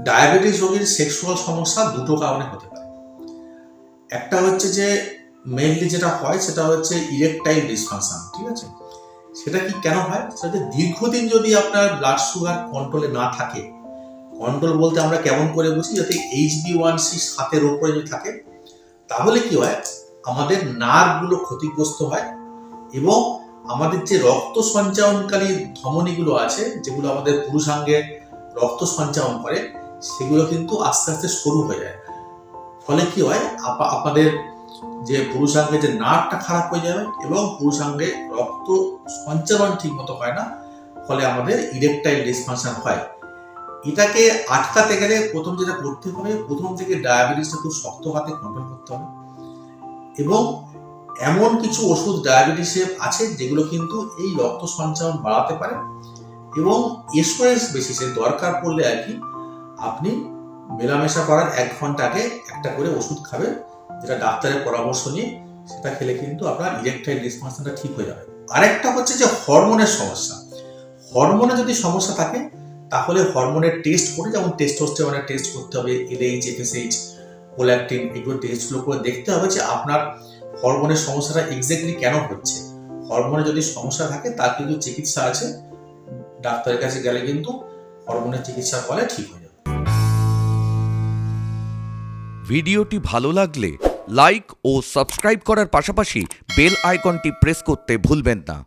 Diabetes রোগীর sexual সমস্যা দুটো কারণে হতে পারে। একটা হচ্ছে যে মেইনলি যেটা হয় সেটা হচ্ছে ইরেকটাইল ডিসফাংশন, ঠিক আছে? সেটা কি কেন হয়? সেটা দীর্ঘদিন যদি আপনার ব্লাড সুগার কন্ট্রোলে না থাকে, কন্ট্রোল বলতে আমরা কেমন করে বুঝি, যাতে HbA1c 7-এর উপরে যদি থাকে, তাহলে কি হয়, আমাদের নার্ভগুলো ক্ষতিগ্রস্ত হয় এবং আমাদের যে রক্ত সঞ্চালনকারী ধমনীগুলো আছে, যেগুলো আমাদের পুরুষাঙ্গে রক্ত সঞ্চালন করে, সেগুলো কিন্তু আস্তে আস্তে সরু হয়ে যায়। ফলে কি হয়, আপনাদের যে পুরুষাঙ্গে যে নার্ভটা খারাপ হয়ে যাবে এবং পুরুষাঙ্গে রক্ত সঞ্চালন ঠিক মতো হয় না, ফলে আমাদের ইরেকটাইল ডিসফাংশন হয়। এটাকে আটকাতে গেলে প্রথম যেটা করতে হবে, প্রথম থেকে ডায়াবেটিসটা খুব শক্ত হাতে কন্ট্রোল করতে হবে এবং এমন কিছু ওষুধ ডায়াবেটিসে আছে যেগুলো কিন্তু এই রক্ত সঞ্চালন বাড়াতে পারে এবং এসওএস বেসিসে দরকার পড়লে আর কি আপনি মেলামেশা করার 1 ঘন্টা আগে একটা করে ওষুধ খাবেন, যেটা ডাক্তারের পরামর্শ নিয়ে সেটা খেলে কিন্তু আপনার ইরেকটাইল ডিসফাংশনটা ঠিক হয়ে যাবে। আরেকটা হচ্ছে যে হরমোনের সমস্যা। হরমোনে যদি সমস্যা থাকে তাহলে হরমোনের টেস্ট করে, যেমন টেস্টোস্টেরনের টেস্ট করতে হবে, LH, FSH, প্রোল্যাকটিন, এগুলো টেস্টগুলো করে দেখতে হবে যে আপনার হরমোনের সমস্যাটা এক্স্যাক্টলি কেন হচ্ছে। হরমোনে যদি সমস্যা থাকে তার কিন্তু চিকিৎসা আছে, ডাক্তারের কাছে গেলে কিন্তু হরমোনের চিকিৎসা করলে ঠিক হয়ে যাবে। ভিডিওটি ভালো লাগলে লাইক ও সাবস্ক্রাইব করার পাশাপাশি বেল আইকনটি প্রেস করতে ভুলবেন না।